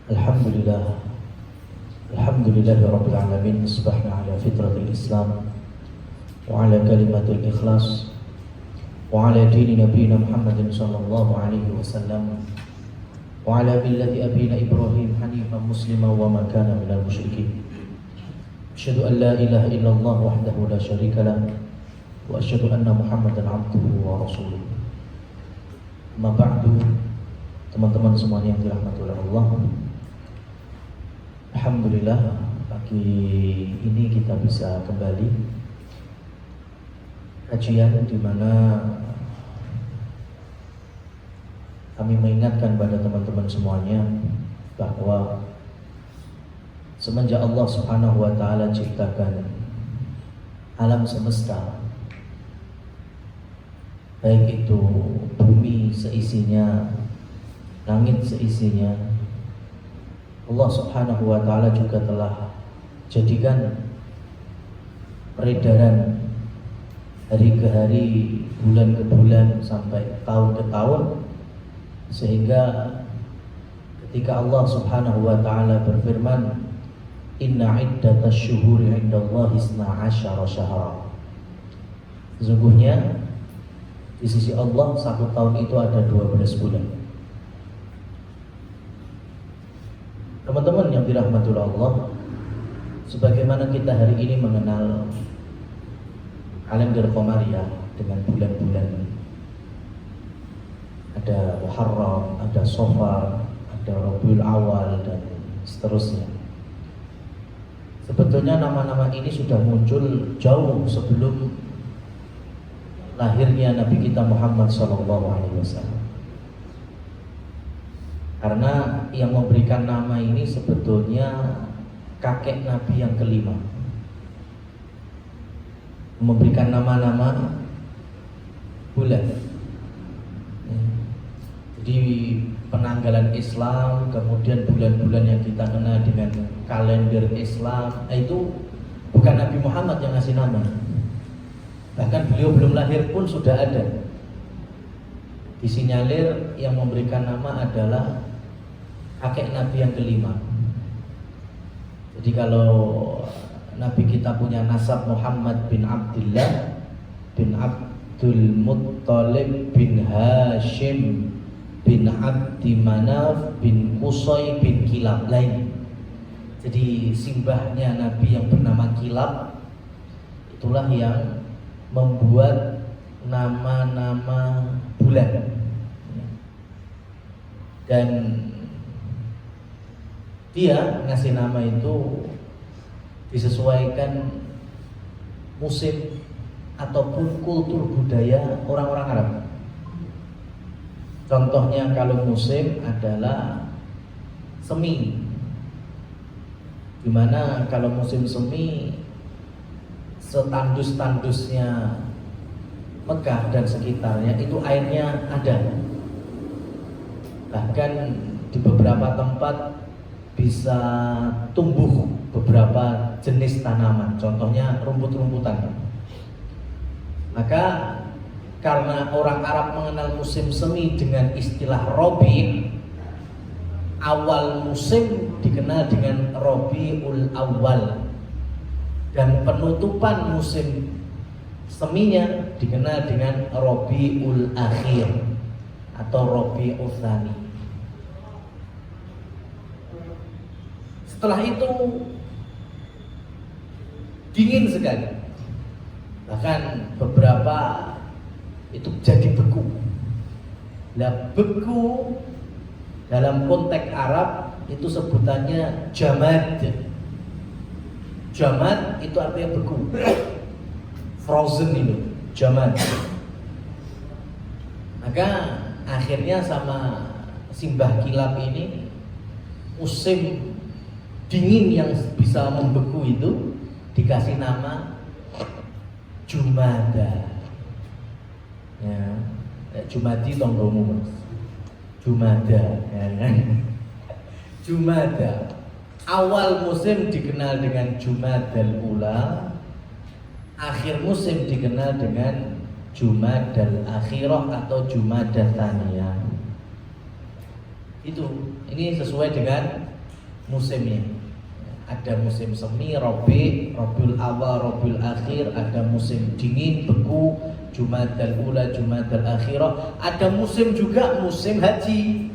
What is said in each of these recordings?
Alhamdulillah, Alhamdulillahirabbil alamin. Asbahna ala fitratil Islam wa ala kalimatil ikhlas wa ala dini nabiyina Muhammadin sallallahu alaihi wasallam wa ala millati abina Ibrahim hanifan muslima wa ma kana minal musyrikin. Asyhadu an la ilaha illallah wahdahu la syarika lah wa asyhadu anna Muhammadan abduhu wa rasuluh. Amma ba'du, teman-teman semuanya yang dirahmati oleh Allah. Alhamdulillah, pagi ini kita bisa kembali kajian di mana kami mengingatkan pada teman-teman semuanya bahwa semenjak Allah Subhanahu wa taala ciptakan alam semesta, baik itu bumi seisinya, langit seisinya, Allah Subhanahu wa taala juga telah jadikan peredaran hari ke hari, bulan ke bulan, sampai tahun ke tahun, sehingga ketika Allah Subhanahu wa taala berfirman, inna iddatash syuhuri 'indallahi 12 syahra, sesungguhnya di sisi Allah satu tahun itu ada 12 bulan. Teman-teman yang dirahmati Allah, sebagaimana kita hari ini mengenal kalender Qamariyah dengan bulan-bulan, ada Muharram, ada Safar, ada Rabiul Awal dan seterusnya. Sebetulnya nama-nama ini sudah muncul jauh sebelum lahirnya Nabi kita Muhammad SAW. Karena yang memberikan nama ini sebetulnya kakek Nabi yang kelima, memberikan nama-nama bulan. Jadi penanggalan Islam, kemudian bulan-bulan yang kita kenal dengan kalender Islam, itu bukan Nabi Muhammad yang ngasih nama. Bahkan beliau belum lahir pun sudah ada. Disinyalir yang memberikan nama adalah kakek Nabi yang kelima. Jadi kalau Nabi kita punya nasab Muhammad bin Abdullah bin Abdul Muttalib bin Hashim bin Abdi Manaf bin Qusay bin Kilab lain. Jadi simbahnya Nabi yang bernama Kilab itulah yang membuat nama-nama bulan. Dan dia ngasih nama itu disesuaikan musim ataupun kultur budaya orang-orang Arab. Contohnya kalau musim adalah semi, dimana kalau musim semi setandus-tandusnya Mekah dan sekitarnya itu airnya ada. Bahkan di beberapa tempat bisa tumbuh beberapa jenis tanaman, contohnya rumput-rumputan. Maka karena orang Arab mengenal musim semi dengan istilah Rabi, awal musim dikenal dengan Rabiul Awal, dan penutupan musim seminya dikenal dengan Rabiul Akhir atau Rabiul Tsani. Setelah itu dingin sekali, bahkan beberapa itu jadi beku. Nah, beku dalam konteks Arab itu sebutannya jamad. Jamad itu artinya beku, frozen itu jamad. Maka akhirnya sama simbah Kilab ini, musim dingin yang bisa membeku itu dikasih nama Jumada. Ya, Jumadi tonggomu mas, Jumada, ya kan? Jumada. Awal musim dikenal dengan Jumadal Ula, akhir musim dikenal dengan Jumadal Akhirah atau Jumadat Tsaniyah. Ini sesuai dengan musimnya. Ada musim semi, Rabiul Awal, Rabiul Akhir, ada musim dingin, beku, Jumadal Ula, Jumadal Akhirah, ada musim juga musim haji.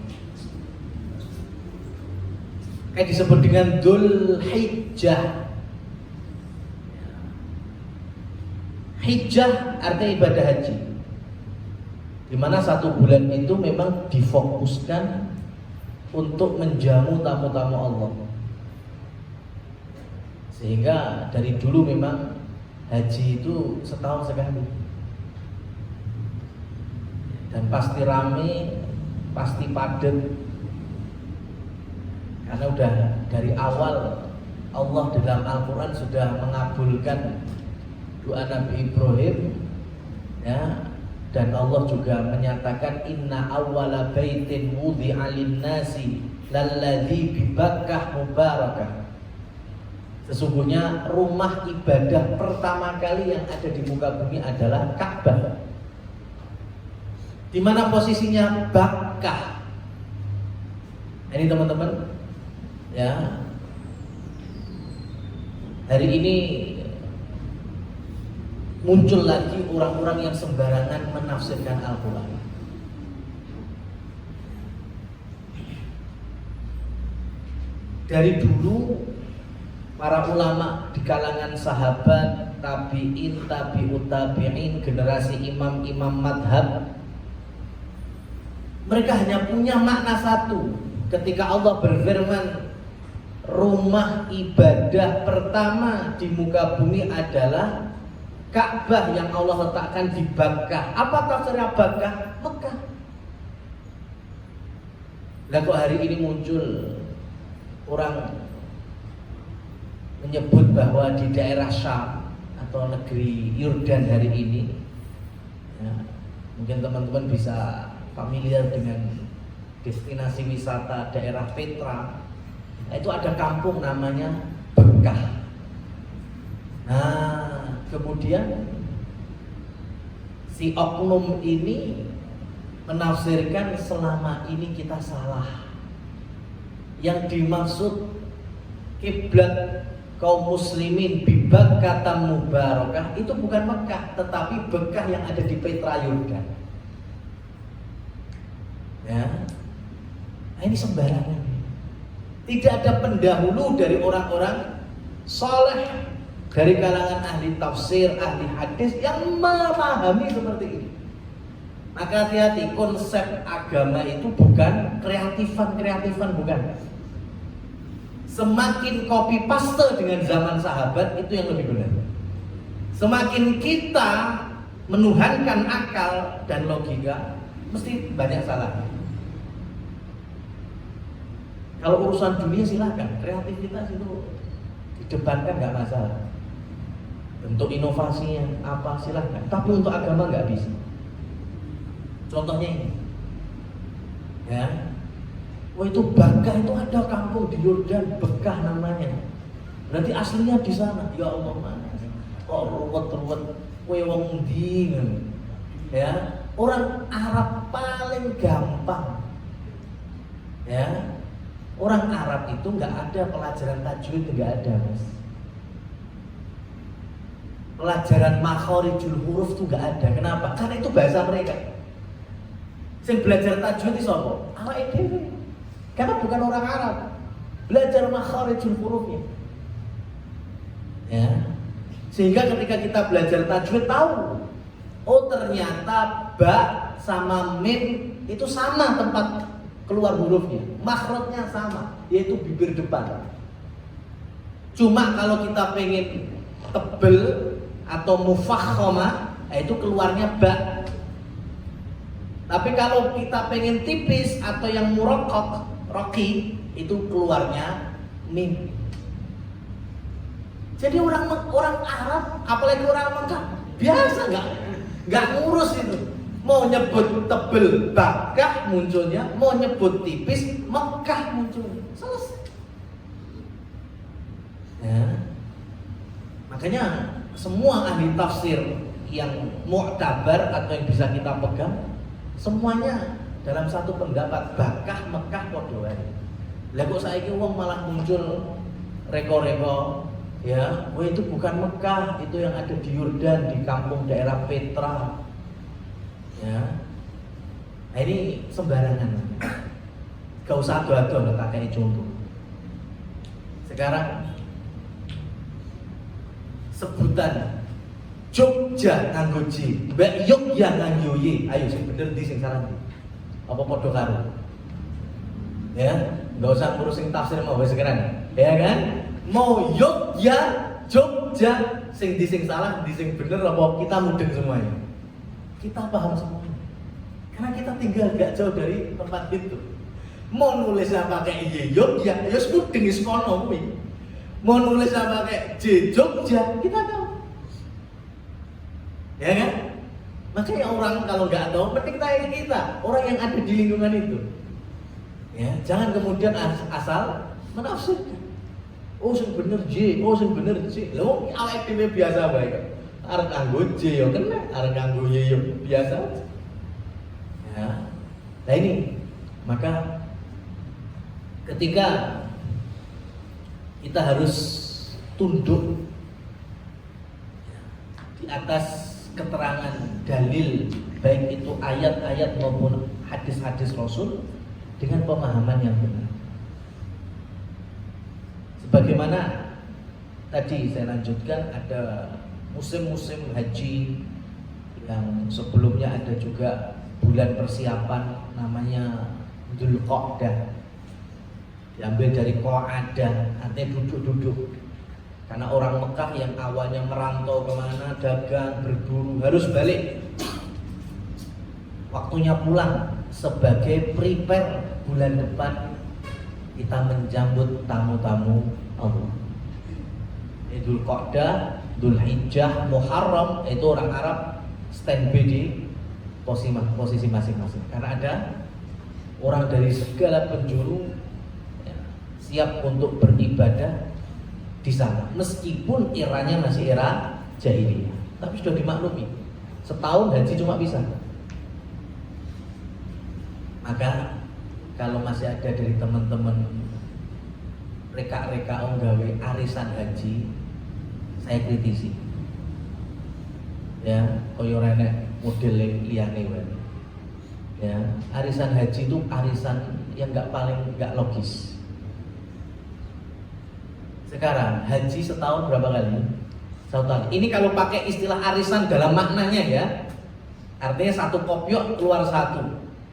Kayak disebut dengan Dzul Hijjah. Hijjah artinya ibadah haji, di mana 1 bulan itu memang difokuskan untuk menjamu tamu-tamu Allah. Sehingga dari dulu memang haji itu setahun sekali. Dan pasti rame, pasti padat. Karena udah dari awal Allah dalam Al-Quran sudah mengabulkan doa Nabi Ibrahim, ya, dan Allah juga menyatakan inna awwala baitin wudi'a lin-nasi lalladzi bi Bakkah mubarakah. Sesungguhnya rumah ibadah pertama kali yang ada di muka bumi adalah Ka'bah. Di mana posisinya Bakkah? Ini teman-teman, ya. Hari ini muncul lagi orang-orang yang sembarangan menafsirkan Al-Quran. Dari dulu para ulama di kalangan sahabat, tabi'in, tabi'ut tabi'in, generasi imam-imam madhab, mereka hanya punya makna satu. Ketika Allah berfirman rumah ibadah pertama di muka bumi adalah Ka'bah yang Allah letakkan di Bakkah. Apa tafsirnya Bakkah? Mekah. Lah kok hari ini muncul orang menyebut bahwa di daerah Syam atau negeri Yordan hari ini, ya, mungkin teman-teman bisa familiar dengan destinasi wisata daerah Petra. Nah, itu ada kampung namanya Bakkah. Nah, kemudian si oknum ini menafsirkan selama ini kita salah. Yang dimaksud kiblat kaum muslimin bi Bakkah mubarakah itu bukan Mekah, tetapi Bakkah yang ada di Petra Yordan. Ya. Nah, ini sembarangan. Tidak ada pendahulu dari orang-orang saleh dari kalangan ahli tafsir, ahli hadis yang memahami seperti ini. Maka hati-hati, konsep agama itu bukan kreatifan bukan. Semakin copy paste dengan zaman sahabat itu yang lebih benar. Semakin kita menuhankan akal dan logika, mesti banyak salah. Kalau urusan dunia silakan, kreativitas itu didepankan nggak masalah. Untuk inovasinya apa silakan, tapi untuk agama nggak bisa. Contohnya ini, ya. Wah, itu Bakkah itu ada kampung di Yordan, Bakkah namanya. Berarti aslinya di sana. Ya Allah, mana? Kok ruwet-ruwet, kowe wong ndi? Ya, orang Arab paling gampang. Ya, orang Arab itu nggak ada pelajaran tajwid, nggak ada, Mas. Pelajaran makhorijul huruf itu nggak ada. Kenapa? Karena itu bahasa mereka. Sing belajar tajwid itu apa? Awake dhewe. Karena bukan orang Arab. Belajar makhorijul hurufnya. Ya. Sehingga ketika kita belajar tajwid tahu, oh ternyata ba sama mim itu sama tempat keluar hurufnya, makhrajnya sama, yaitu bibir depan. Cuma kalau kita pengen tebel atau mufakhomah, itu keluarnya ba. Tapi kalau kita pengen tipis atau yang murakkak, roki, itu keluarnya mim. Jadi orang Arab, apalagi orang Mekah, biasa nggak ngurus itu. Mau nyebut tebel Bakkah munculnya, mau nyebut tipis Mekah munculnya, selesai. Ya. Makanya semua ahli tafsir yang mu'tabar atau yang bisa kita pegang, semuanya dalam satu pendapat Bakkah Mekah podo wae. Lah kok saiki wong malah muncul reko-reko ya, itu bukan Mekah, itu yang ada di Yordan, di kampung daerah Petra. Ya. Nah, ini sembarangan. Gak usah ado-ado tak kayak contoh. Sekarang sebutan Jogja nganggo J, Mbak Yogya nganggo Y. Ayo sing bener di sing salah ndi? Apa padha karo? Ya, enggak usah ngurus sing tafsir mau wis sekarang. Ya kan? Mau Yogya, Jogja, sing di sing salah, di sing bener apa kita mudeng semuanya? Kita paham semuanya. Karena kita tinggal gak jauh dari tempat itu. Mau nulisnya pakai Y Yogya, ya mudeng wis kono kuwi. Mau nulisnya pakai J Jogja, kita tahu. Ya kan? Makanya orang kalau nggak tahu, penting tanya kita, orang yang ada di lingkungan itu. Ya, jangan kemudian asal menafsirkan. Oh, sing bener J, oh sing bener J. Lho, awake dhewe biasa bae. Arep nganggo J yo kena, arep nganggo Y yo biasa. Ya. Nah ini, maka ketika kita harus tunduk di atas keterangan dalil, baik itu ayat-ayat maupun hadis-hadis Rasul, dengan pemahaman yang benar. Sebagaimana tadi saya lanjutkan, ada musim-musim haji yang sebelumnya ada juga bulan persiapan namanya Dzulqa'dah, diambil dari Qa'adah, artinya duduk-duduk. Karena orang Mekah yang awalnya merantau kemana, dagang, berburu, harus balik. Waktunya pulang, sebagai prepare bulan depan kita menjambut tamu-tamu Allah. Idul Qa'dah, Dzulhijjah, Muharram, itu orang Arab standby di posisi masing-masing. Karena ada orang dari segala penjuru ya, siap untuk beribadah di sana, meskipun eranya masih era jahiliyah, tapi sudah dimaklumi setahun haji cuma bisa. Maka kalau masih ada dari teman-teman reka-reka nggawe arisan haji, saya kritisi. Ya, koyo renek model liyane wae. Ya, arisan haji itu arisan yang nggak logis. Sekarang haji setahun berapa kali? Setahun. Ini kalau pakai istilah arisan dalam maknanya ya, artinya satu kopiok keluar satu,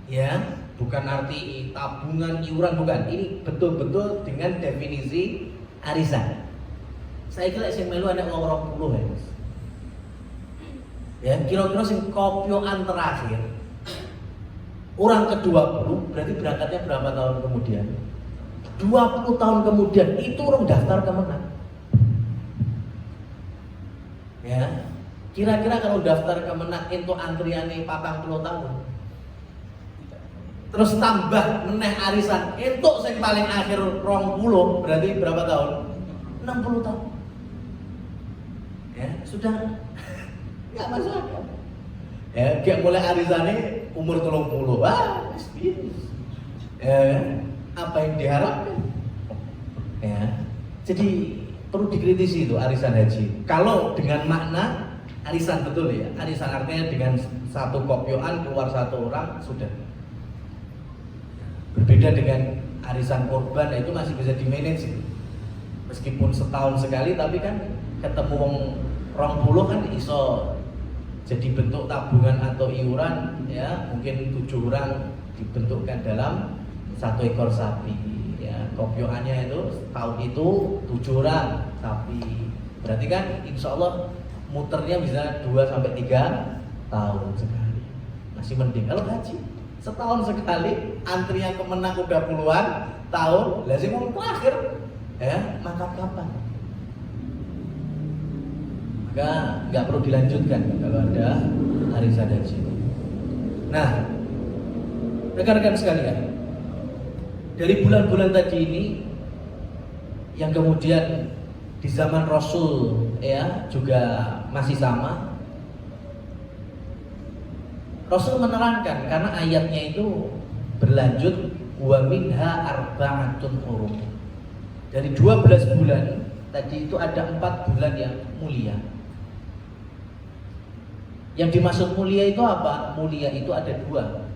ya, bukan arti tabungan iuran, bukan. Ini betul-betul dengan definisi arisan. Saya kira sing melu ana wong 20 ya. Ya, kira-kira sing kopiokan terakhir orang ke-20 berarti berangkatnya berapa tahun kemudian? 20 tahun kemudian itu orang daftar ke Menak. Ya, kira-kira kalau daftar ke Menak itu antriannya 40 tahun. Terus tambah meneh arisan, itu yang paling akhir 20 berarti berapa tahun? 60 tahun. Ya, sudah nggak masuk akal. Ya, kayak mulai arisannya umur 30. Wah, bisnis. Ya, apa yang diharapkan? Ya, jadi perlu dikritisi itu arisan haji. Kalau dengan makna arisan betul ya, arisan artinya dengan satu kopioan keluar satu orang sudah. Berbeda dengan arisan korban, itu masih bisa dimanage. Meskipun setahun sekali, tapi kan ketemu wong 20 kan iso jadi bentuk tabungan atau iuran, ya mungkin 7 orang dibentukkan dalam satu ekor sapi, ya kopioannya itu tahun itu 7 orang sapi, berarti kan insya Allah muternya bisa 2-3 tahun sekali, masih mending. Kalau haji setahun sekali, antrian ke Menak udah puluhan tahun, lazim mau terakhir, ya maka kapan? Maka nggak perlu dilanjutkan kalau ada arisan haji. Nah, rekan-rekan sekalian, dari bulan-bulan tadi ini yang kemudian di zaman Rasul ya juga masih sama. Rasul menerangkan karena ayatnya itu berlanjut wa minha arba'atun hurum. Dari 12 bulan tadi itu ada 4 bulan yang mulia. Yang dimaksud mulia itu apa? Mulia itu ada 2.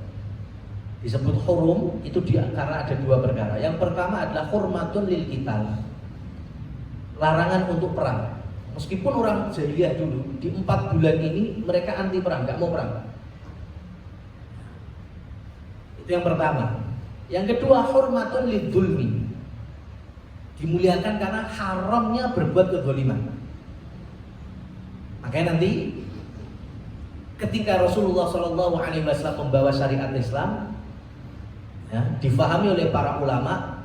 Disebut hurum itu karena ada 2 perkara. Yang pertama adalah hurmatun lil qital, larangan untuk perang. Meskipun orang jahiliyah dulu di 4 bulan ini mereka anti perang, nggak mau perang. Itu yang pertama. Yang kedua hurmatun lid dzulmi, dimuliakan karena haramnya berbuat kezaliman. Makanya nanti ketika Rasulullah SAW membawa syariat Islam, ya, difahami oleh para ulama,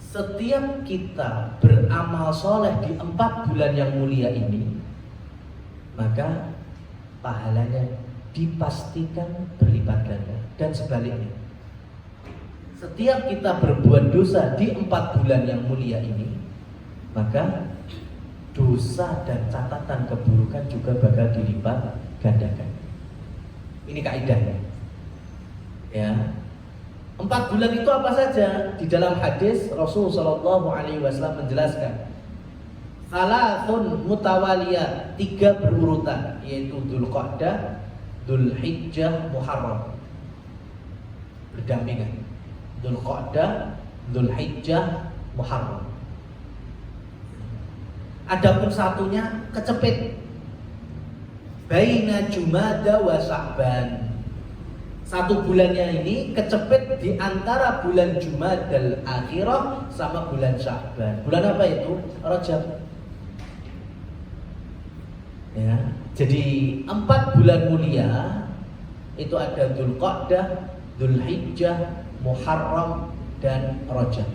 setiap kita beramal soleh di 4 bulan yang mulia ini, maka pahalanya dipastikan berlipat ganda. Dan sebaliknya, setiap kita berbuat dosa di 4 bulan yang mulia ini, maka dosa dan catatan keburukan juga bakal dilipat gandakan. Ini kaidahnya. Ya. 4 bulan itu apa saja? Di dalam hadis Rasulullah SAW menjelaskan, salasun mutawaliyat, 3 berurutan, yaitu Dzulqa'dah, Dzulhijjah, Muharram, berdampingan. Dzulqa'dah, Dzulhijjah, Muharram. Adapun satunya kecepit, baina Jumada wa Sya'ban. 1 bulannya ini kecepit di antara bulan Jumadal Akhirah sama bulan Sya'ban. Bulan apa itu? Rajab. Ya, jadi 4 bulan mulia itu ada Dzulqa'dah, Dzulhijjah, Muharram, dan Rajab.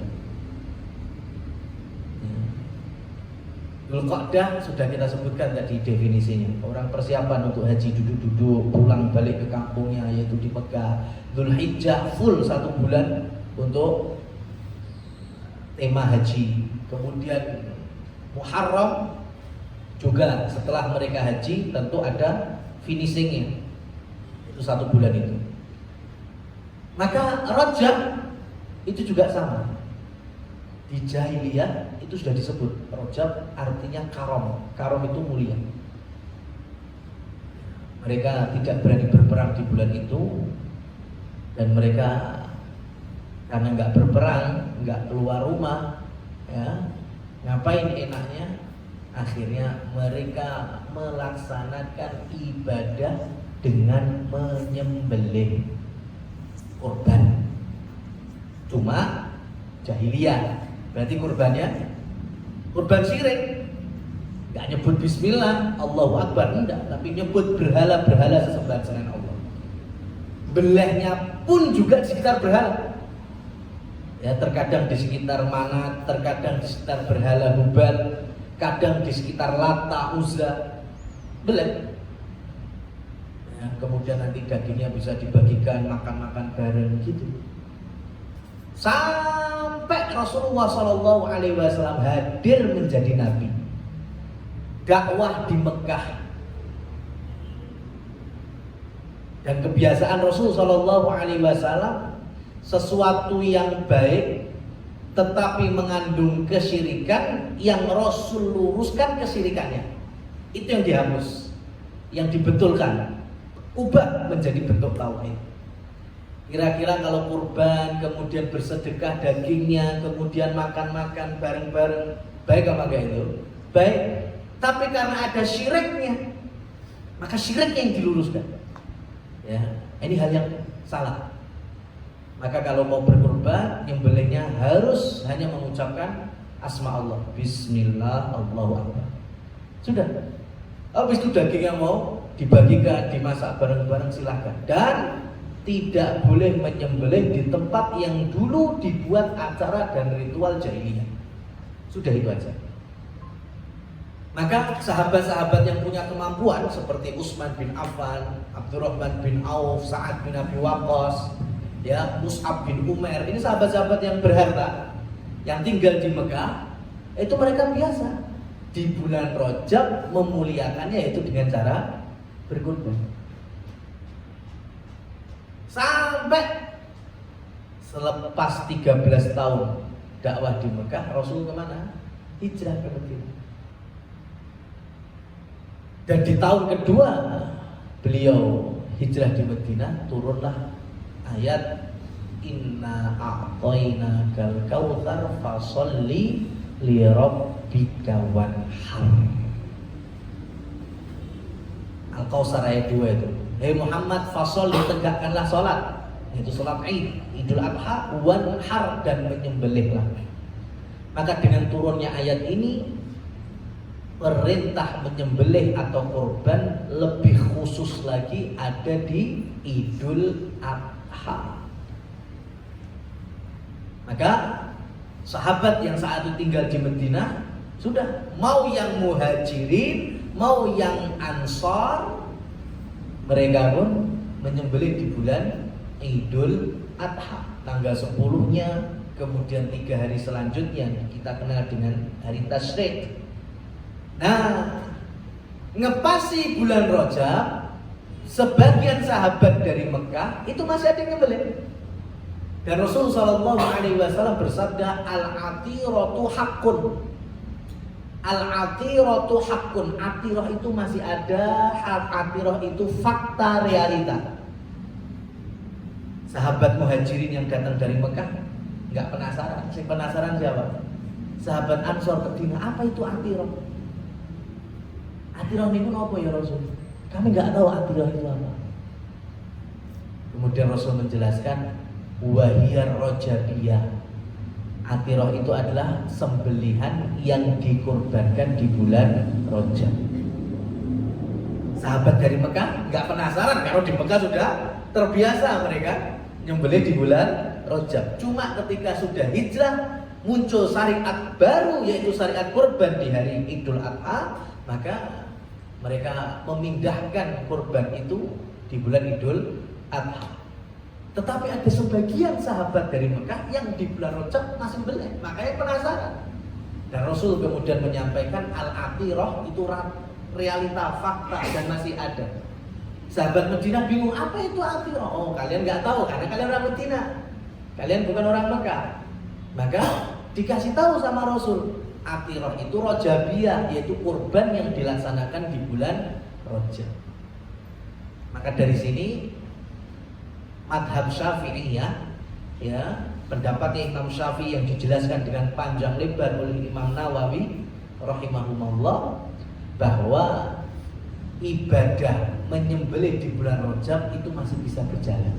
Dzulqa'dah sudah kita sebutkan tadi definisinya. Orang persiapan untuk haji, duduk-duduk, pulang balik ke kampungnya, yaitu di Mekah. Dzulhijjah full 1 bulan untuk tema haji. Kemudian Muharram juga setelah mereka haji tentu ada finishingnya, itu 1 bulan itu. Maka Rajab itu juga sama. Di jahiliyah itu sudah disebut Rajab, artinya karom. Karom itu mulia. Mereka tidak berani berperang di bulan itu, dan mereka karena nggak berperang, nggak keluar rumah, ya, ngapain enaknya? Akhirnya mereka melaksanakan ibadah dengan menyembelih kurban. Cuma jahiliyah. Berarti kurbannya kurban syirik, nggak nyebut bismillah, Allahu Akbar, enggak, tapi nyebut berhala-berhala sesembahan selain Allah. Belehnya pun juga di sekitar berhala. Ya, terkadang di sekitar Manat, terkadang di sekitar berhala Hubal, kadang di sekitar Lata, Uzza, beleh. Ya, kemudian nanti dagingnya bisa dibagikan, makan-makan bareng gitu. Sampai Rasulullah SAW hadir menjadi nabi, dakwah di Mekah, dan kebiasaan Rasulullah SAW sesuatu yang baik tetapi mengandung kesyirikan, yang Rasul luruskan kesyirikannya, itu yang dihapus, yang dibetulkan, ubah menjadi bentuk tauhid. Kira-kira kalau kurban, kemudian bersedekah dagingnya, kemudian makan-makan bareng-bareng, baik apa enggak itu? Baik. Tapi karena ada syiriknya, maka syiriknya yang diluruskan. Ya, ini hal yang salah. Maka kalau mau berkurban, nyembelihnya harus hanya mengucapkan asma Allah, Bismillah, Allahu Akbar. Sudah. Habis itu dagingnya mau dibagikan, dimasak bareng-bareng, silahkan. Dan tidak boleh menyembelih di tempat yang dulu dibuat acara dan ritual jahiliyah. Sudah itu aja. Maka sahabat-sahabat yang punya kemampuan seperti Utsman bin Affan, Abdurrahman bin Auf, Sa'ad bin Abi Waqqas, ya, Mus'ab bin Umair, ini sahabat-sahabat yang berharta, yang tinggal di Mekah, itu mereka biasa di bulan Rajab memuliakannya, yaitu dengan cara berkurban. Sampai selepas 13 tahun dakwah di Mekah, Rasul kemana? Hijrah ke Madinah. Dan di tahun kedua beliau hijrah di Madinah, turunlah ayat Inna a'tainakal kautsar fasholli li rabbika wanhar. Al-Kautsar ayat 2 itu. Hei Muhammad, fasholli, tegakkanlah salat, yaitu salat Id, Idul Adha, wanhar, dan menyembelihlah. Maka dengan turunnya ayat ini, perintah menyembelih atau kurban lebih khusus lagi ada di Idul Adha. Maka sahabat yang saat itu tinggal di Madinah, sudah mau yang muhajirin, mau yang ansor, mereka pun menyembelih di bulan Idul Adha, tanggal 10-nya, kemudian 3 hari selanjutnya kita kenal dengan hari Tasyrik. Nah, ngepasi bulan Rajab, sebagian sahabat dari Mekah itu masih ada yang nyembelih. Dan Rasulullah SAW bersabda, al-atiratu haqqun. Al-atiratu haqqun. Atirah itu masih ada, atirah itu fakta realita. Sahabat muhajirin yang datang dari Mekah nggak penasaran. Si penasaran siapa? Sahabat Ansor Medina, apa itu atirah? Atirah ini pun apa ya Rasul? Kami nggak tahu atirah itu apa. Kemudian Rasul menjelaskan, wahiyar rojabiyah. Atirah itu adalah sembelihan yang dikorbankan di bulan Rajab. Sahabat dari Mekah nggak penasaran, karena di Mekah sudah terbiasa mereka nyembelih di bulan Rajab. Cuma ketika sudah hijrah, muncul syariat baru, yaitu syariat kurban di hari Idul Adha, maka mereka memindahkan kurban itu di bulan Idul Adha. Tetapi ada sebagian sahabat dari Mekah yang di bulan Rajab masih beli, makanya penasaran. Dan Rasul kemudian menyampaikan al-atirah itu realita, fakta, dan masih ada. Sahabat Madinah bingung, apa itu atirah? Oh, kalian nggak tahu karena kalian orang Madinah, kalian bukan orang Mekah. Maka dikasih tahu sama Rasul, atirah itu rojabiyah, yaitu kurban yang dilaksanakan di bulan Rajab. Maka dari sini madhab Syafi'iyah, ya, pendapatnya Imam Syafi'i yang dijelaskan dengan panjang lebar oleh Imam Nawawi rahimahumullah, bahwa ibadah menyembelih di bulan Rajab itu masih bisa berjalan.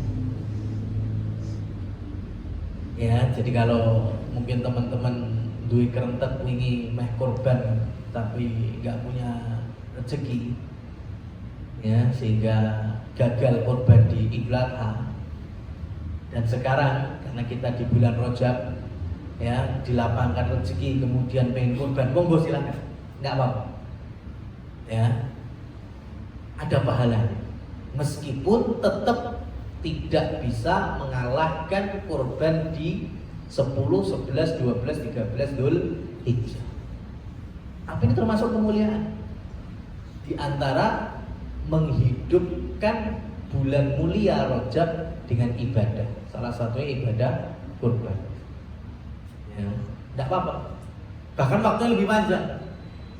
Ya, jadi kalau mungkin teman-teman duwe kerentet wingi meh korban tapi nggak punya rezeki, ya, sehingga gagal korban di Idul Adha. Dan sekarang karena kita di bulan Rajab, ya, dilapangkan rezeki, kemudian pengen korban, monggo silakan, nggak apa-apa, ya, ada pahalanya, meskipun tetap tidak bisa mengalahkan korban di 10, 11, 12, 13 Dzulhijjah. Tapi ini termasuk kemuliaan. Di antara menghidupkan bulan mulia Rajab dengan ibadah, salah satunya ibadah kurban. Ya, tidak apa-apa. Bahkan waktunya lebih panjang.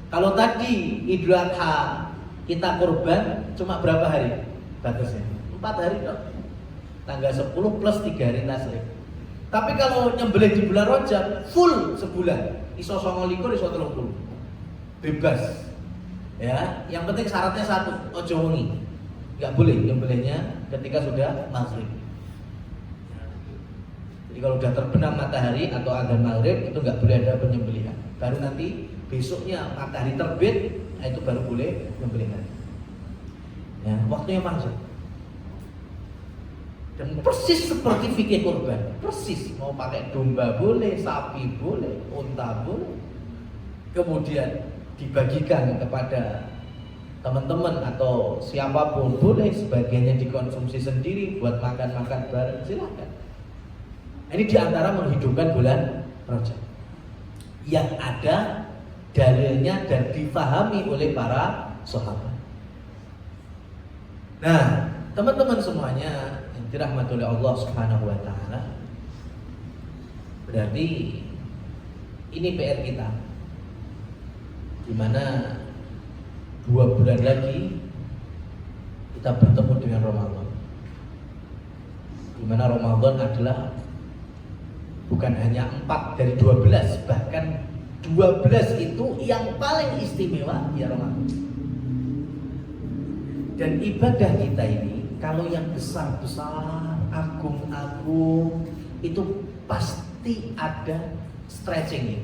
Kalau tadi Idul Adha kita kurban cuma berapa hari batasnya? 4 hari dong. Tanggal 10 plus 3 hari tasrik. Tapi kalau nyembelih di bulan Rajab full sebulan, iso 29, iso 30. Bebas. Ya, yang penting syaratnya satu, ojo wengi. Enggak boleh nyembelihnya ketika sudah maghrib. Jadi kalau sudah terbenam matahari atau adzan maghrib itu enggak boleh ada penyembelihan. Baru nanti besoknya matahari terbit, nah itu baru boleh penyembelihan. Ya, waktunya langsung. Dan persis seperti fikih kurban, persis, mau pakai domba boleh, sapi boleh, unta boleh. Kemudian dibagikan kepada teman-teman atau siapapun boleh, sebagiannya dikonsumsi sendiri buat makan-makan bareng, silakan. Ini diantara menghidupkan bulan Rajab yang ada dalilnya dan difahami oleh para sahabat. Nah, teman-teman semuanya yang dirahmati oleh Allah Subhanahu wa taala, Berarti ini PR kita, dimana 2 bulan lagi kita bertemu dengan Ramadan, dimana Ramadan adalah bukan hanya 4 dari 12, bahkan 12 itu yang paling istimewa ya Ramadan. Dan ibadah kita ini kalau yang besar-besar, agung-agung, itu pasti ada stretchingnya,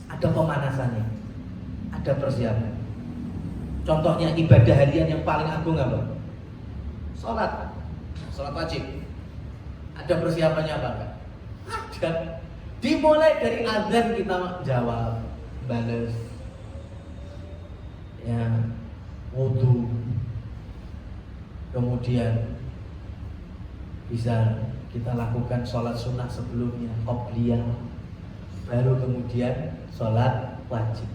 ada pemanasannya, ada persiapan. Contohnya ibadah harian yang paling agung apa? Sholat wajib. Ada persiapannya apa enggak? Ada. Dimulai dari azan kita jawab, balas, ya, wudu, kemudian bisa kita lakukan sholat sunnah sebelumnya, qobliyah, baru kemudian sholat wajib.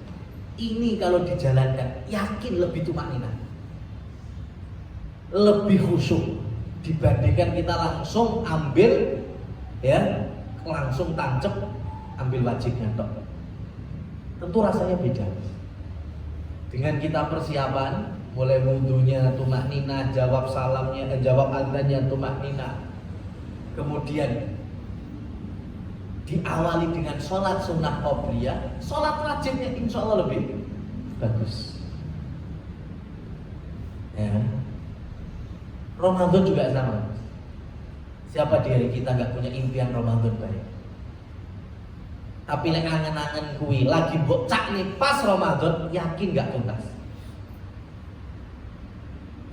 Ini kalau dijalankan, yakin lebih tumakninah, lebih khusyuk dibandingkan kita langsung ambil, ya, langsung tancep ambil wajibnya tok. Tentu rasanya beda. Dengan kita persiapan, mulai wudunya tumakninah, jawab salamnya, jawab adzannya tumakninah, kemudian diawali dengan sholat sunnah qobliyah, sholat wajibnya insya Allah lebih bagus. Ya. Ramadan juga sama. Siapa dari kita nggak punya impian Ramadan baik? Tapi lek angen-angen kuwi lagi mbok cak nih pas Ramadan, yakin nggak tuntas.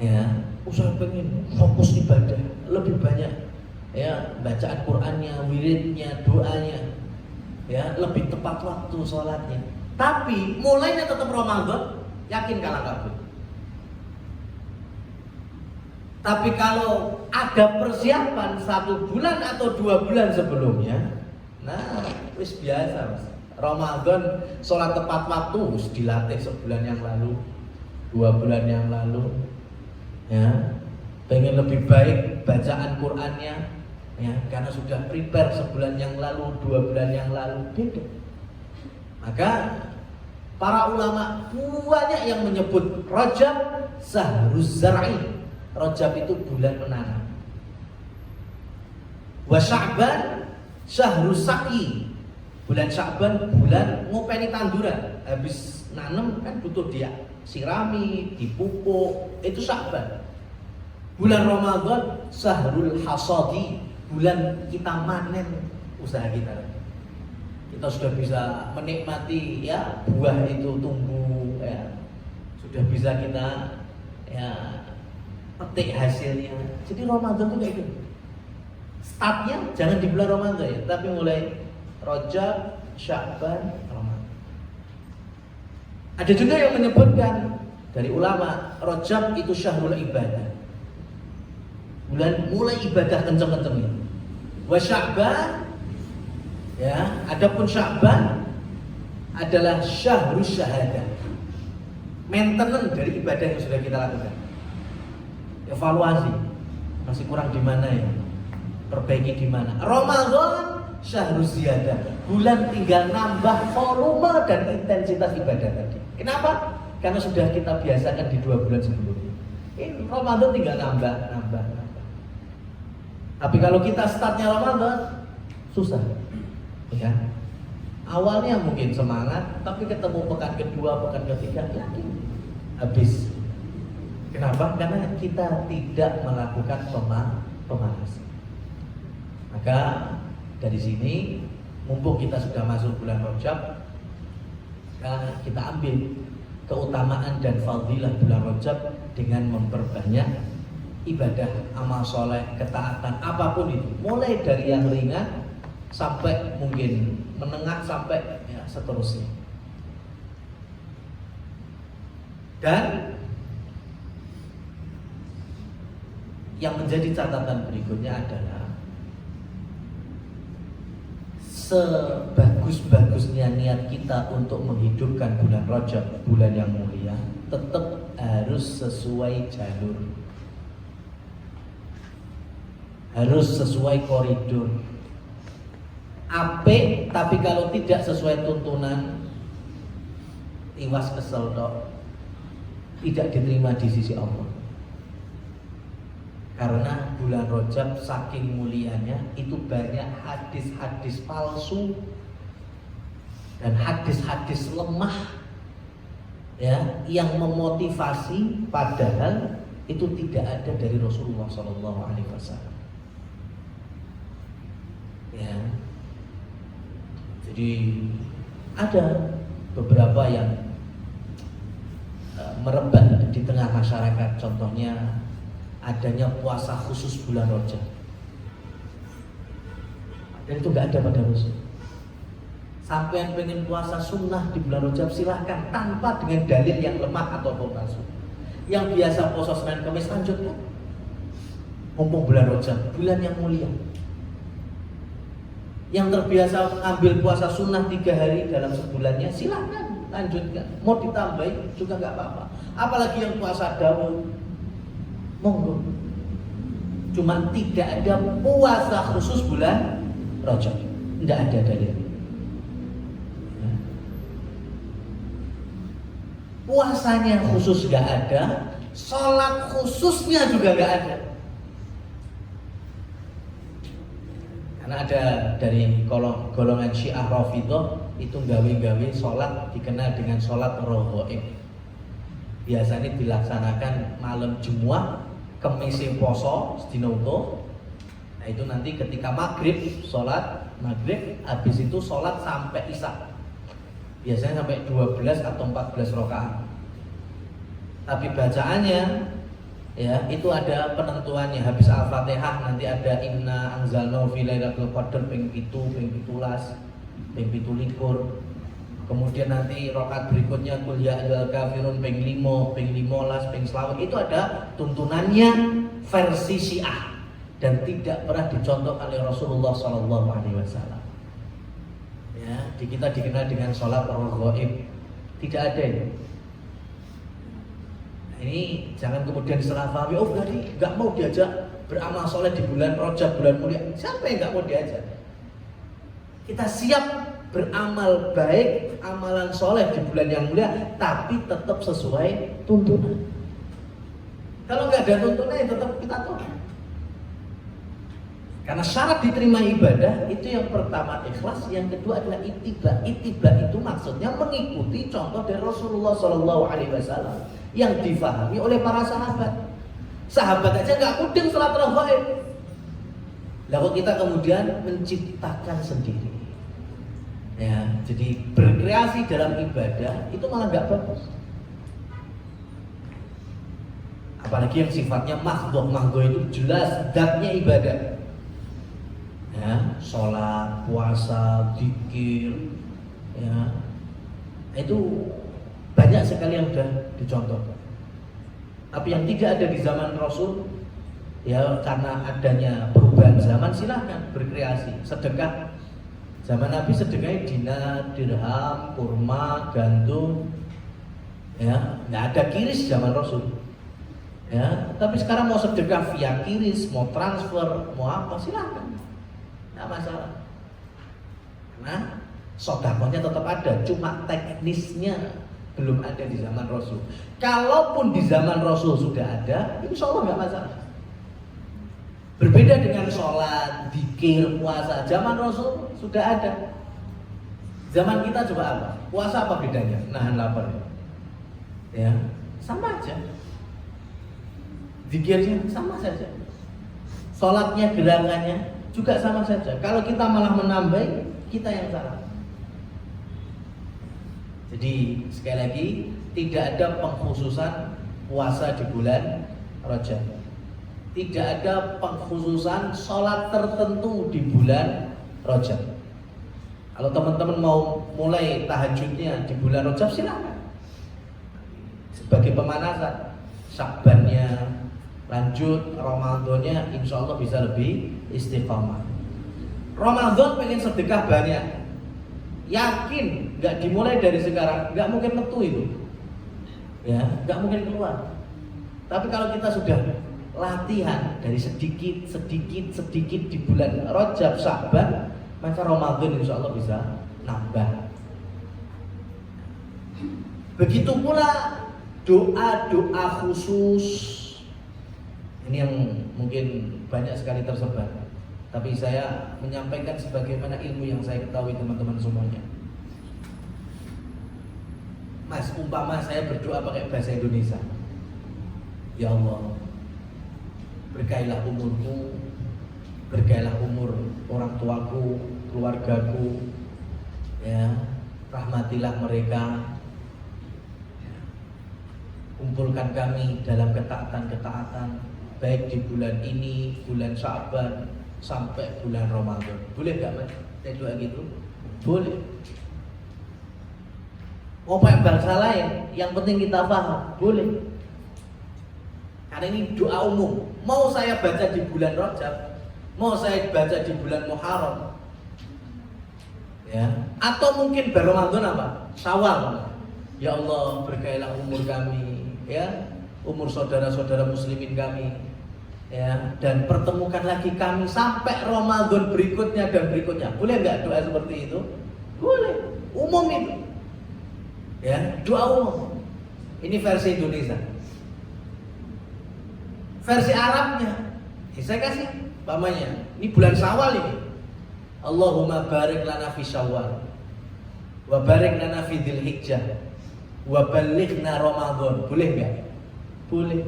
Ya, usaha pengen fokus ibadah lebih banyak, ya, bacaan Qur'annya, wiridnya, doanya, ya, lebih tepat waktu sholatnya. Tapi mulainya tetap Ramadan, yakin kalah kabut. Tapi kalau ada persiapan 1 bulan atau 2 bulan sebelumnya, nah, wis biasa Mas. Ramadan sholat tepat waktu wis dilatih sebulan yang lalu, 2 bulan yang lalu, ya. Pengen lebih baik bacaan Qur'annya, ya, karena sudah prepare sebulan yang lalu, 2 bulan yang lalu, beda. Maka para ulama banyak yang menyebut Rajab sahruz zar'i. Rajab itu bulan menanam. Wa Sya'ban syahrus saqi. Bulan Sya'ban bulan ngopeni tanduran. Habis nanam kan butuh dia sirami, dipupuk, itu Sya'ban. Bulan Ramadan syahrul hasadi, bulan kita manen usaha kita. Kita sudah bisa menikmati, ya, buah itu tumbuh, ya. Sudah bisa kita, ya, petik hasilnya. Jadi Ramadan itu kayak gitu. Startnya jangan di bulan Ramadan ya, tapi mulai Rajab, Sya'ban, Ramadan. Ada juga yang menyebutkan dari ulama, Rajab itu syahrul ibadah. Bulan mulai ibadah kenceng-kencengnya. Wa Sya'ban, ya, adapun Sya'ban adalah syahrus syahadah. Maintenance dari ibadah yang sudah kita lakukan. Evaluasi masih kurang di mana ya, perbaiki di mana. Ramadan syahruz ziyadah, bulan tinggal nambah volume dan intensitas ibadah tadi. Kenapa? Karena sudah kita biasakan di 2 bulan sebelumnya. Ini Ramadan tinggal nambah. Tapi kalau kita startnya Ramadan susah, ya. Awalnya mungkin semangat, tapi ketemu pekan kedua, pekan ketiga, yakin habis. Kenapa? Karena kita tidak melakukan pemanasan. Maka dari sini, mumpung kita sudah masuk bulan Rajab, kita ambil keutamaan dan fadilah bulan Rajab dengan memperbanyak ibadah, amal soleh, ketaatan, apapun itu. Mulai dari yang ringan sampai mungkin menengah sampai, ya, seterusnya. Dan yang menjadi catatan berikutnya adalah sebagus-bagusnya niat kita untuk menghidupkan bulan Rajab, bulan yang mulia, tetap harus sesuai jalur, harus sesuai koridor. apik, tapi kalau tidak sesuai tuntunan, tiwas kesel tok, tidak diterima di sisi Allah. Karena bulan Rajab saking mulianya itu banyak hadis-hadis palsu dan hadis-hadis lemah ya, yang memotivasi padahal itu tidak ada dari Rasulullah SAW. Ya, jadi ada beberapa yang merebak di tengah masyarakat, contohnya adanya puasa khusus bulan Rajab, dan itu nggak ada pada Rasul. Sampai yang pengen puasa sunnah di bulan Rajab silahkan, tanpa dengan dalil yang lemah atau palsu. Yang biasa puasa Senin Kamis lanjutkan, mumpung bulan Rajab, bulan yang mulia. Yang terbiasa ambil puasa sunnah 3 hari dalam sebulannya silahkan lanjutkan, mau ditambahin juga nggak apa-apa. Apalagi yang puasa Daud, monggo. Cuma tidak ada puasa khusus bulan Rajab, tidak ada dalil. Puasanya khusus nggak ada, sholat khususnya juga nggak ada. Karena ada dari golongan Syiah Rafidhah itu gawe-gawe sholat dikenal dengan sholat raghaib. Biasanya dilaksanakan malam Jumat, Kemis poso sedina utuh. Nah itu nanti ketika maghrib, sholat maghrib, habis itu sholat sampai isya. Biasanya sampai 12 atau 14 rakaat. Tapi bacaannya ya itu ada penentuannya. Habis Al-Fatihah nanti ada inna anzalnahu fi lailatul qadar ping 7, ping 17, ping 17. Kemudian nanti rakaat berikutnya qul ya ayyuhal kafirun ping 5, ping 15, ping 20. Itu ada tuntunannya versi Syiah dan tidak pernah dicontohkan oleh Rasulullah SAW. Ya, di kita dikenal dengan sholat raghaib, tidak ada ini. Nah, ini jangan kemudian disalah pahami. Oh berarti nggak mau diajak beramal soleh di bulan Rajab, bulan mulia. Siapa yang nggak mau diajak? Kita siap beramal baik, amalan soleh di bulan yang mulia, tapi tetap sesuai tuntunan. Kalau nggak ada tuntunan, tetap kita tolak. Karena syarat diterima ibadah itu yang pertama ikhlas, yang kedua adalah ittiba. Ittiba itu maksudnya mengikuti contoh dari Rasulullah SAW yang difahami oleh para sahabat. Sahabat aja nggak mudeng salat raghaib. Lalu kita kemudian menciptakan sendiri. Ya, jadi berkreasi dalam ibadah itu malah nggak bagus. Apalagi yang sifatnya mahdhah itu jelas zatnya ibadah. Ya, sholat, puasa, zikir, ya, itu banyak sekali yang sudah dicontohkan. Tapi yang tidak ada di zaman Rasul, ya karena adanya perubahan zaman, silahkan berkreasi, sedekah. Zaman Nabi sedekahnya dinar, dirham, kurma, gandum, ya, nggak ada kiris zaman Rasul. Ya, tapi sekarang mau sedekah via kiris, mau transfer, mau apa, silahkan. Nggak masalah. Karena sodakohnya tetap ada, cuma teknisnya belum ada di zaman Rasul. Kalaupun di zaman Rasul sudah ada, insya Allah nggak masalah. Berbeda dengan sholat, zikir, puasa, zaman Rasul sudah ada. Zaman kita coba apa? Puasa apa bedanya? Nahan lapar. Ya, sama aja. Zikirnya sama saja. Sholatnya, gerakannya juga sama saja. Kalau kita malah menambah, kita yang salah. Jadi sekali lagi tidak ada pengkhususan puasa di bulan Rajab. Tidak ada pengkhususan sholat tertentu di bulan Rajab. Kalau teman-teman mau mulai tahajudnya di bulan Rajab silakan. Sebagai pemanasan, Syakbannya lanjut, Ramadannya insya Allah bisa lebih istiqamah. Ramadan pengen sedekah banyak, yakin nggak dimulai dari sekarang nggak mungkin metu itu, ya nggak mungkin keluar. Tapi kalau kita sudah latihan dari sedikit di bulan Rajab, Syakban, maka Ramadan insya Allah bisa nambah. Begitu pula doa-doa khusus. Ini yang mungkin banyak sekali tersebar, tapi saya menyampaikan sebagaimana ilmu yang saya ketahui teman-teman semuanya. Mas, umpama saya berdoa pakai bahasa Indonesia, ya Allah, berkailah umurku, berkailah umur orang tuaku, keluargaku, ya, rahmatilah mereka, kumpulkan kami dalam ketaatan-ketaatan, baik di bulan ini, bulan Sya'ban sampai bulan Ramadan. Boleh nggak Mas? Saya doa gitu? Boleh. Mau pakai bahasa lain, yang penting kita paham, boleh. Karena ini doa umum. Mau saya baca di bulan Rajab, mau saya baca di bulan Muharram, ya, atau mungkin Ramadan apa? Syawal. Ya Allah, berkailah umur kami, ya, umur saudara-saudara muslimin kami, ya, dan pertemukan lagi kami sampai Ramadan berikutnya dan berikutnya. Boleh nggak doa seperti itu? Boleh. Umum itu. Ya, doa umum. Ini versi Indonesia. Versi Arabnya, saya kasih pamannya. Ini bulan Syawal ini. Allahumma barik lana fi Syawal, wa barik lana fi Dzulhijjah, wa ballighna Ramadan. Boleh nggak? Boleh.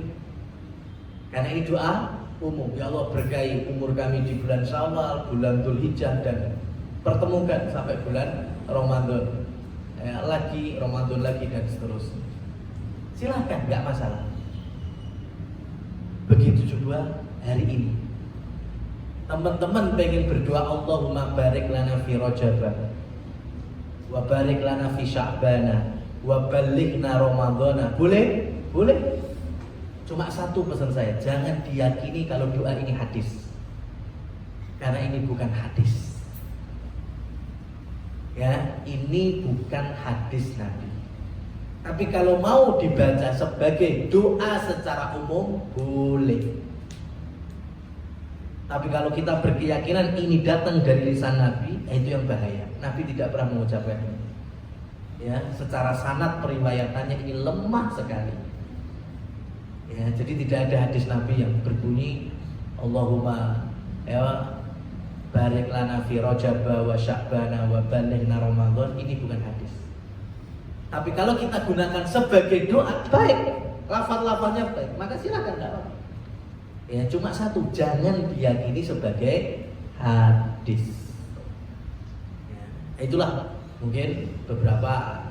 Karena ini doa umum. Ya Allah, berkahi umur kami di bulan Syawal, bulan Dzulhijjah, dan pertemukan sampai bulan Ramadan. Ya, lagi Ramadan lagi dan seterusnya. Silahkan, nggak masalah. Begitu juga hari ini. Teman-teman pengen berdoa Allahumma barik lana fi Rajab, wa barik lana fi Sya'bana, wa ballighna Ramadhana. Boleh? Boleh. Cuma satu pesan saya, jangan diyakini kalau doa ini hadis. Karena ini bukan hadis. Ya, ini bukan hadis Nabi. Tapi kalau mau dibaca sebagai doa secara umum, boleh. Tapi kalau kita berkeyakinan ini datang dari lisan Nabi, itu yang bahaya. Nabi tidak pernah mengucapkan ini. Ya, secara sanad periwayatannya ini lemah sekali. Ya, jadi tidak ada hadis Nabi yang berbunyi Allahumma ya barik lana fi Rajab wa Sya'bana wa ballighna Ramadan. Ini bukan hadis. Tapi kalau kita gunakan sebagai doa, baik, lafaz-lafaznya baik, maka silakan, enggak apa-apa. Ya, cuma satu, jangan diyakini sebagai hadis. Ya, itulah mungkin beberapa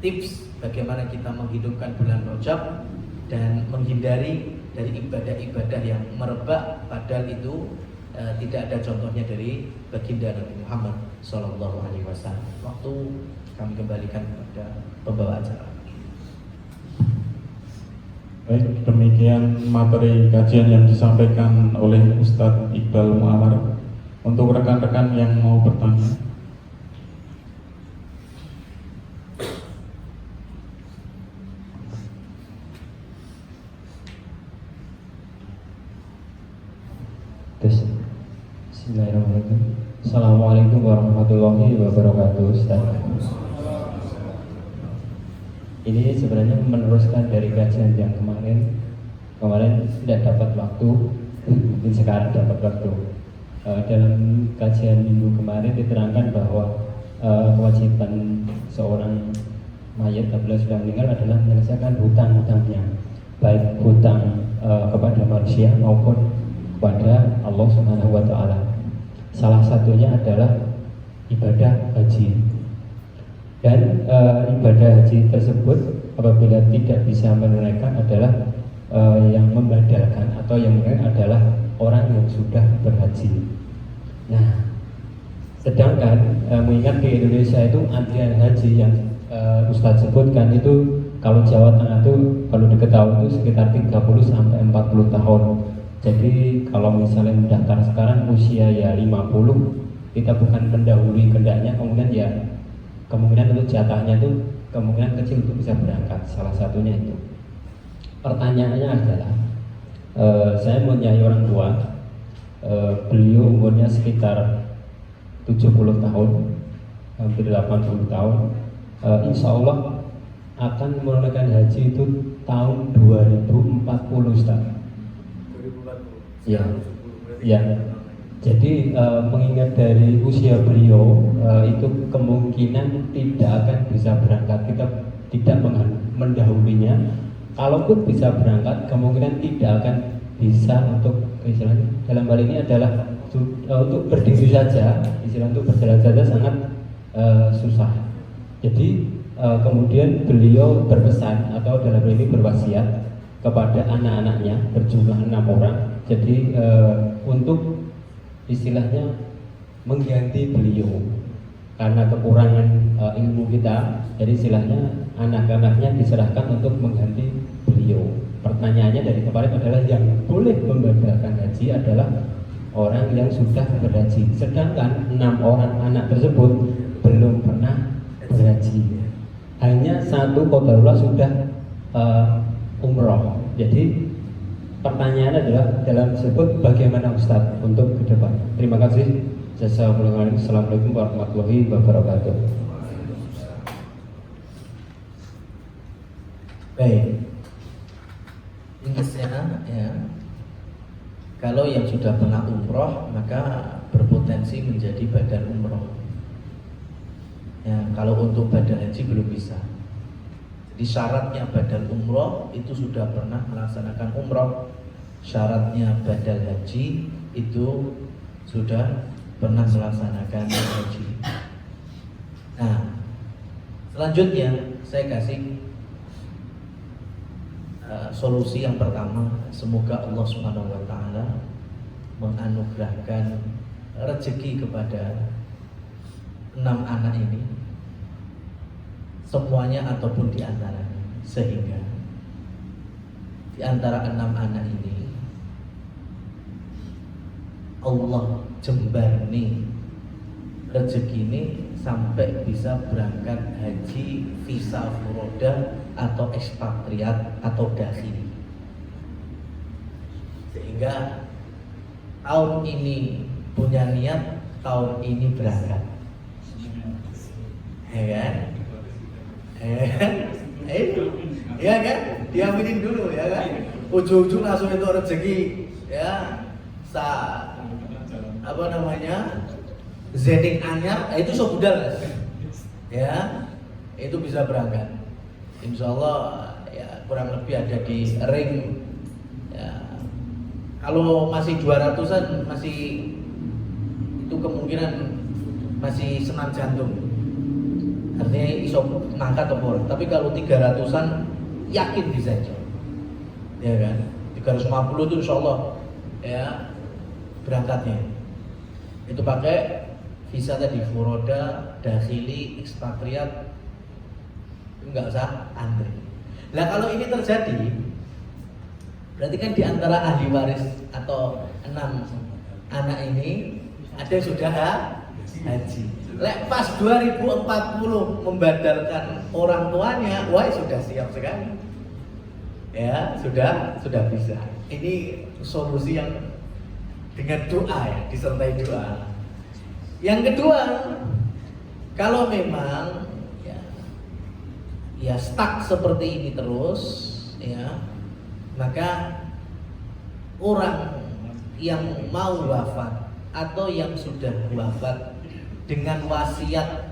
tips bagaimana kita menghidupkan bulan Rajab dan menghindari dari ibadah-ibadah yang merebak, padahal itu tidak ada contohnya dari baginda Nabi Muhammad SAW. Waktu kami kembalikan kepada pembawa acara. Baik, demikian materi kajian yang disampaikan oleh Ustadz Iqbal Mu'ammar. Untuk rekan-rekan yang mau bertanya, Bismillahirrahmanirrahim. Assalamualaikum warahmatullahi wabarakatuh, Ustaz. Ini sebenarnya meneruskan dari kajian yang kemarin tidak dapat waktu, mungkin sekarang dapat waktu. Dalam kajian minggu kemarin diterangkan bahwa kewajiban seorang mayat apabila sudah meninggal adalah menyelesaikan hutang-hutangnya, baik hutang kepada manusia maupun kepada Allah Subhanahu wa Ta'ala. Salah satunya adalah ibadah haji. Dan ibadah haji tersebut apabila tidak bisa menunaikan adalah yang membadalkan atau yang menunaikan adalah orang yang sudah berhaji. Nah, sedangkan mengingat di Indonesia itu antrian haji yang Ustadz sebutkan itu, kalau Jawa Tengah itu kalau diketahui itu sekitar 30 sampai 40 tahun. Jadi kalau misalnya mendaftar sekarang usia ya 50, kita bukan mendahului kendaknya, kemungkinan untuk jatahnya itu kemungkinan kecil untuk bisa berangkat. Salah satunya itu. Pertanyaannya adalah, saya mempunyai orang tua beliau umurnya sekitar 70 tahun, hampir 80 tahun. Insya Allah akan menunaikan haji itu tahun 2040, Ustaz. 2040. Ya, ya. Jadi mengingat dari usia beliau itu kemungkinan tidak akan bisa berangkat. Kita tidak mendahulunya. Kalaupun bisa berangkat, kemungkinan tidak akan bisa untuk istilahnya dalam hal ini adalah untuk berdiri saja, istilah untuk berjalan saja sangat susah. Jadi kemudian beliau berpesan atau dalam hal ini berwasiat kepada anak-anaknya berjumlah 6 orang. Jadi untuk istilahnya mengganti beliau karena kekurangan ilmu kita, jadi istilahnya anak-anaknya diserahkan untuk mengganti beliau. Pertanyaannya dari kemarin adalah yang boleh membatalkan haji adalah orang yang sudah berhaji, sedangkan 6 orang anak tersebut belum pernah berhaji. Hanya satu qadarullah sudah umroh. Jadi pertanyaan adalah dalam tersebut bagaimana Ustaz untuk ke depan. Terima kasih. Assalamualaikum warahmatullahi wabarakatuh. Baik. Intinya ya, kalau yang sudah pernah umroh maka berpotensi menjadi badan umroh. Ya, kalau untuk badan haji belum bisa. Jadi syaratnya badal umroh itu sudah pernah melaksanakan umroh. Syaratnya badal haji itu sudah pernah melaksanakan haji. Nah, selanjutnya saya kasih solusi yang pertama. Semoga Allah Subhanahu wa taala menganugerahkan rezeki kepada 6 anak ini, semuanya ataupun di antaranya, sehingga di antara 6 anak ini Allah jembarni rezeki ini sampai bisa berangkat haji visa furoda atau ekspatriat atau dakhili, sehingga tahun ini punya niat, tahun ini berangkat, ya kan? Ya kan? Diaminin dulu ya kan? Ujung-ujung langsung itu rezeki ya. Apa namanya? Zening anyar, itu sobudal ya, itu bisa berangkat. Insya Allah ya kurang lebih ada di ring ya, kalau masih 200-an masih itu kemungkinan masih senam jantung, artinya iso ngangkat tempur. Tapi kalau 300-an yakin bisa aja, ya kan? 350 itu insya Allah ya berangkatnya. Itu pakai visa tadi furoda, dakhili, ekspatriat, enggak usah antri. Nah kalau ini terjadi, berarti kan di antara ahli waris atau 6 anak ini ada yang sudah haji. Lek pas 2040 membadalkan orang tuanya, wah sudah siap sekali. Ya, sudah bisa. Ini solusi yang dengan doa ya, disertai doa. Yang kedua, kalau memang ya stuck seperti ini terus ya, maka orang yang mau wafat atau yang sudah wafat dengan wasiat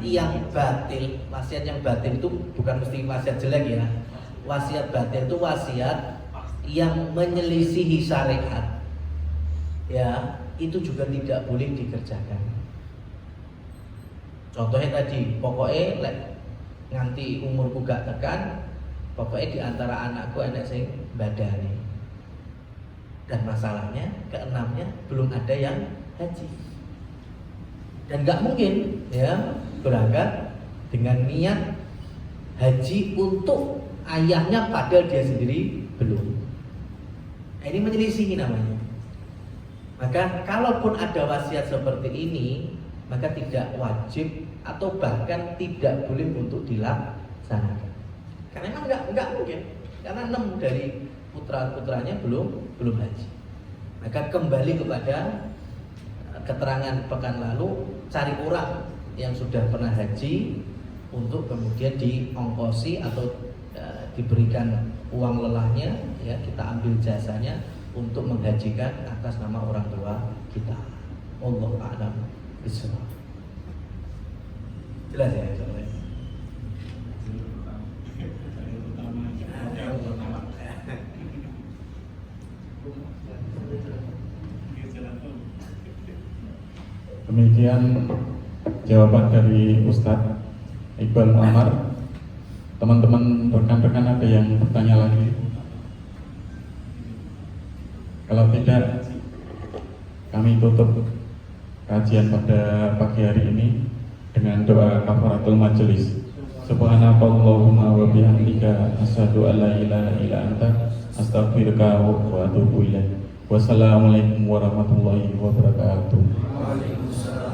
yang batil. Wasiat yang batil itu bukan mesti wasiat jelek ya. Wasiat batil itu wasiat yang menyelisihi syariat ya, itu juga tidak boleh dikerjakan. Contohnya tadi, pokoknya nganti umurku gak tekan, pokoknya di antara anakku enak sing badani. Dan masalahnya keenamnya belum ada yang haji. Dan gak mungkin ya berangkat dengan niat haji untuk ayahnya padahal dia sendiri belum. Nah, ini menyelisihi namanya. Maka kalaupun ada wasiat seperti ini, maka tidak wajib atau bahkan tidak boleh untuk dilaksanakan. Karena memang enggak mungkin. Karena 6 dari putra-putranya belum haji. Maka kembali kepada keterangan pekan lalu, cari orang yang sudah pernah haji untuk kemudian diongkosi atau diberikan uang lelahnya, ya kita ambil jasanya untuk menghajikan atas nama orang tua kita. Wallahu a'lam bishawab. Jelas ya, soalnya. Demikian jawaban dari Ustadz Iqbal Muammar. Teman-teman rekan-rekan ada yang bertanya lagi? Kalau tidak, kami tutup kajian pada pagi hari ini dengan doa kafaratul majelis. Subhanakallahumma wa bihamdika asyhadu an la ilaha illa anta astaghfiruka wa atubu ilaik. Wassalamualaikum warahmatullahi wabarakatuh. Waalaikumsalam.